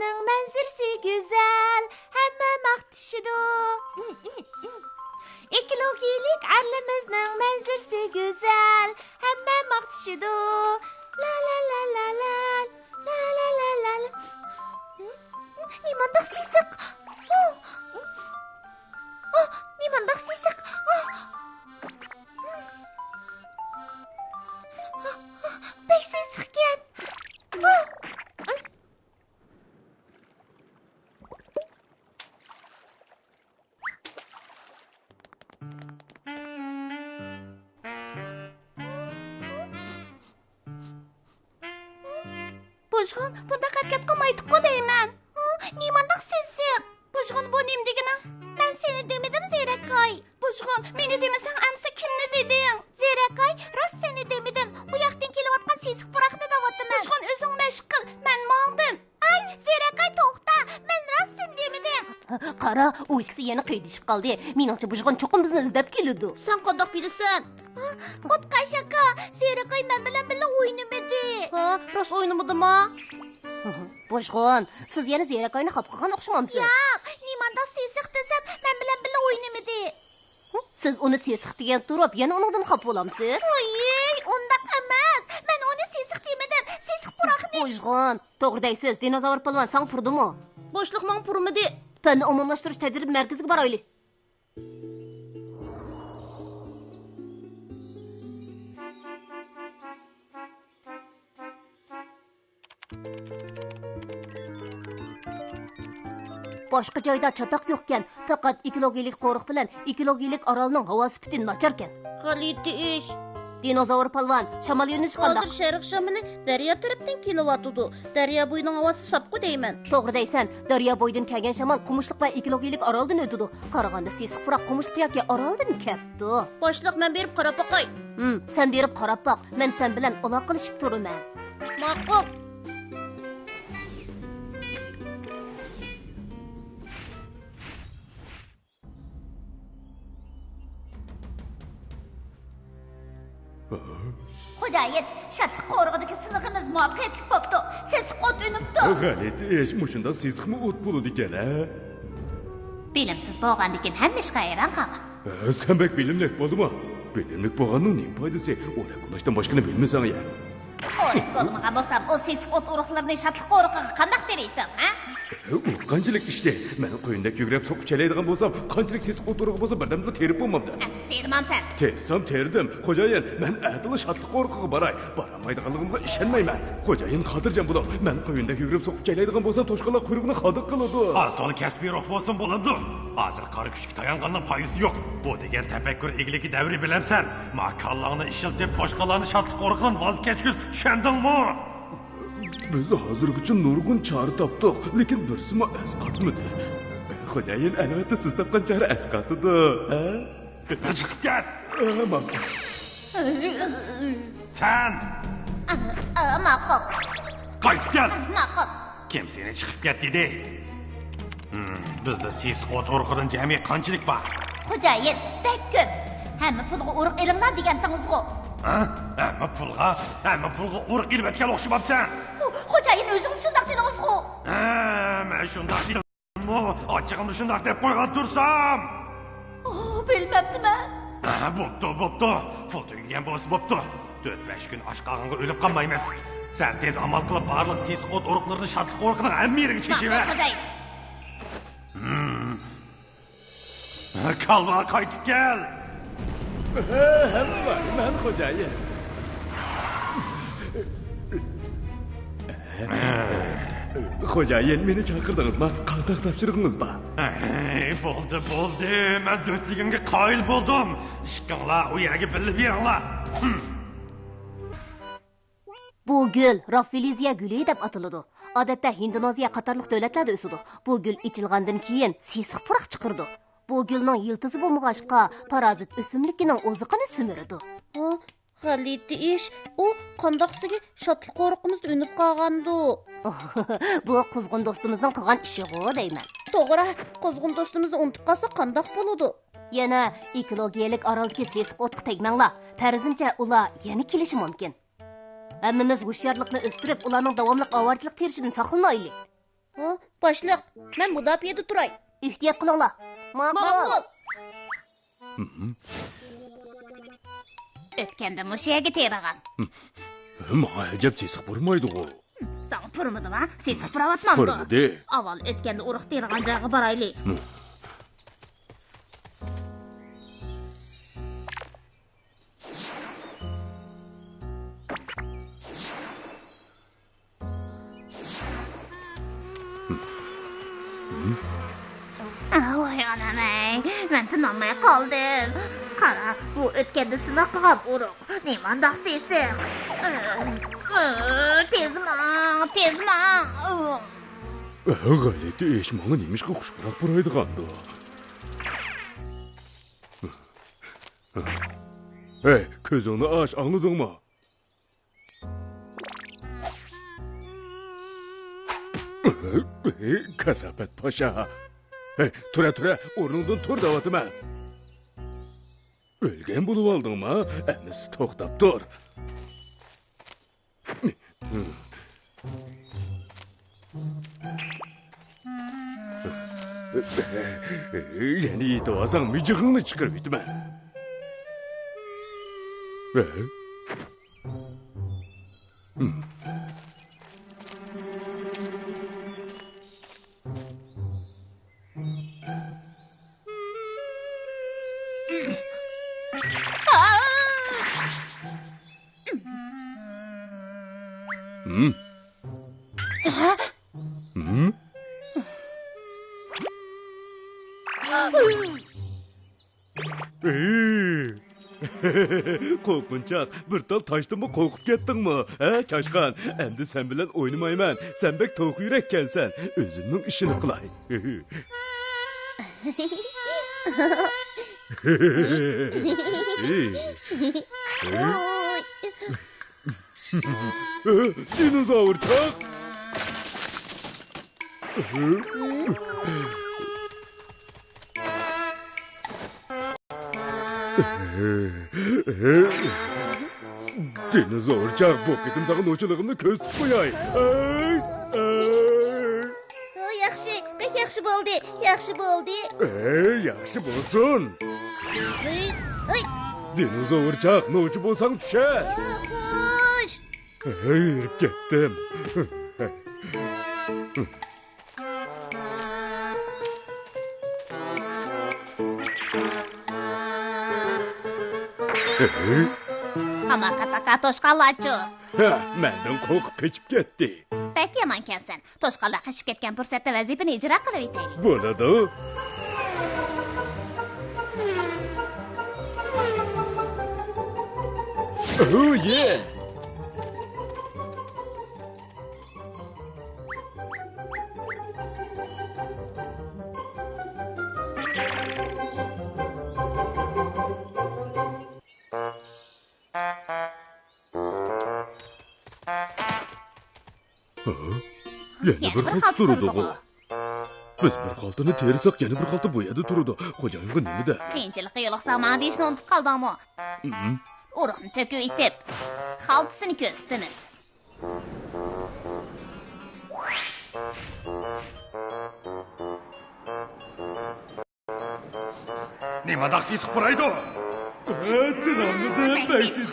Aralımızın manzarası güzel, hamma maqtışıdı. Ekologilik aralımızın manzarası güzel, hamma maqtışıdı. La la la la la, la la la la la. Nimandaq sisiq. Nimandaq sisiq. Pek sisiqkan. Boşğun, bunda hərəkət qılmaydık deyman. Nimandaq sisiq. Boşğun, bu nim degini? Ben seni demedim Zerakay. Boşğun, meni demesen amsa kimni dedin? Zerakay, rast seni demedim. Bu yaktan kelivatqan sisiq puraqni davatman. Boşğun, özün məşqil. Men mağdım. Ay, Zerakay toxta. Men rast sen demedim. Qara, o ikisi yana qeydishib qoldi. Meningcha Boşğun cho'qim bizni izlab keladi. Sen qandoq bilasan? Qotka şaka. Zerakay men bilan birga o'ynamadi. Ha, rost o'ynamadimi? Boşğun, siz yana Zerakayni xafa qilgan o'xshamamsiz? Yo'q, nimanda sisiq desam, men bilan birga o'ynamadi. Siz uni sesiq degan turib, yana uningdan xafa bo'lamsiz? Oy, undaq emas. Men uni sisiq demedim. Sisiq puraqni. Boşğun, to'g'ri deysiz. Dinozavr polvon sang purdimi? Boşluq men purmadi. Fanni umumlashtirish tajrib markaziga boraylik. Boshqa joyda chatoq yo'qkan, faqat ekologilik qo'riq bilan ekologilik orolning havo sifati nacharkan. G'alati ish. Dinozavr polvon, shamol yo'nishi qanday? Hozir sharq shamoli daryo tarafdan kelyotdi. Daryo bo'yining havosi sopqu deyman. To'g'ri deysan, daryo bo'yidan kelgan shamol qumushliq va ekologilik oroldan o'tdi. Qaraganda sesiq puroq qumushliq yoki oroldan keldi. Boshliq, men berib qarab boqay. Sen berib qarab boq. Men sen bilan aloqalashib turaman. Ma'qul. Xo'jayin, shattiq qo'rg'idagi sinig'imiz muvaffaqiyatli bo'pti. Sesiq o't unibdi. G'alati ish, mushunda sesiqmi o't bo'ladi ekan-a? Bilimsiz bo'lgandikin hamma ishga hayron qoldi. Sen bek bilimlik bo'ldimi? Bilimlik bo'lganning ne foydasi? O'ylab ko'rishdan boshqani bilmasang ya. O'ylab ko'rmagan bo'lsam, o sesiq o't urug'larini shattiq qo'rg'iga qanday beraysan, ha? U qanchalik ishda? Men qo'yinda ko'grab so'qchalaydigan bo'lsam, qanchalik sesiq o't urug'i bo'lsa, birdamda terib bo'lmamdi. Amsi termamsan. Tersam terdim. Xo'jayin, men atili shatliq qo'rqiga boray. Boramaydiganligimga ishonmayman. Xo'jayin xotirjam bo'ling. Men qo'yinda ko'grab so'qchalaydigan bo'lsam, toshqinlar quyrug'ini xodiq qiladi. Azdon kasbiy ruh bo'lsin bo'ladi. Hozir qari kuchga tayanganning foydasi yo'q. Bu degan tafakkur egligi davri bilamsan. Makallangni ishiltib, boshqalarni shatliq qo'rqidan voz kechguz, tushundingmi? Biz hozirgacha nurg'un chora topdik, lekin birsimi asqatmadi. Xo'jayin, albatta siz topgan chora asqatidi, ha? Chiqib ket. Ma'qul. Sen Ma'qul. qaytib kel. Ma'qul. Kim seni chiqib ket dedi? Bizda sesiq o't urug'idan jami qanchalik bor? Xo'jayin, bek ko'p. Hamma pulga urug' ilinglar degansiz-ku. Ha? Hamma pulga urug' ilib o'tgan o'xshamabsan. Xo'jayin, o'zingiz shundoq dedingiz-ku. Men shundoq dedim-mi? Ochig'imni shundoq deb qo'ygan tursam. Bilmabdiman. Bo'pti. Pul tugagan bo'lsa bo'pti. 4-5 kun och qolganga o'lib qolmaymiz. Sen tez amal qilib barliq sesiq o't urug'larini shatliq qo'rqidan hamma yeriga chechiver. Xo'jayin. Kalva qaytib kel. Hamma, men xo'jayin. Xo'jayin, meni chaqirdingizmi? Qanday topshirig'ingiz bor? Bo'ldi. Men do'stligimga qoyil bo'ldim. Ishqinglar, u yerga bilib beringlar. Bu gul Raffleziya guli deb ataladi. Odatda Indoneziya qatorliq davlatlarda o'sadi. Bu gul ichilgandan keyin sesiq puroq chiqardi. Bu gulning yiltizi bo'lmag'achqa parazit o'simlikning o'ziqini simiradi. G'alati ish. U qandoqsiga shatliq qo'rqimizni unib qolgandi. Bu quzg'un do'stimizning qilgan ishi-ku deyman. To'g'ri, quzg'un do'stimizni unutib qolsa qandoq bo'ladi? Yana ekologiyalik orolga sesiq o'tqa tegmanglar. Farzimcha ular yana kelishi mumkin. Hammamiz hushyorlikni o'stirib, ularning davomli ovorchilik terishidan saqlanaylik. Boshliq, men mudofiyada turay. Ehtiyot qilinglar. Ma'qul. O'tganda mushaga teragan. Ma ajab sesiq bo'lmaydi u. Sana purmadimi? Siz puravatmamdi. Purmadi. Avval o'tganda urug' teragan joyga boraylik. Voy onamay, men tinolmay qoldim. Qara, bu o'tganda sinoq qilgan urug'. Nimandaq sesiq. Tezman. G'alati eshmog'i nemishqa xushpurak buraydigandu. Hey, ko'zingni och, angladingmi? Kasofat pasha. Hey, tura, o'rningdan tur davotiman. O'lgan bo'lib oldingmi? Endi to'xtab tur. Yana yetib olsang mijig'ingni chiqarib yutaman. Qo'rqinchoq, bir tal toshdimi qo'rqib ketdingmi? Chashqan, endi sen bilan o'ynamayman. Sen bek to'q yurakkansan. O'zimning ishini qilay. Dinozavrchoq. Dinozavr bu ketim sana no'chiligimni ko'z tutib qo'yay. Yaxshi, pek yaxshi bo'ldi. Yaxshi bo'ldi. Yaxshi bo'lsin. Oy, Dinozavr no'chi bo'lsang tushar. xo'sh. Ketdim. Hamakataka toshqalachu. Mendan qo'rqib qochib ketdi. Pek yomonkansan. Toshqallar qishib ketgan fursatda vazifani ijro qilib yetaylik. Bo'ladi. Oh yeah. Yana bir xalta turdi o. Biz bir xaltani terisak, yana bir xalta bu yerda turdi. Xo'jayinga nimada? Qiyinchilikqa yo'liqsam, deyishni unutib qoldingmi? Urug'ni to'kib yetib, xaltasini ko'rsatamiz. Nimadan siz quraydi? Tinamni deb, siz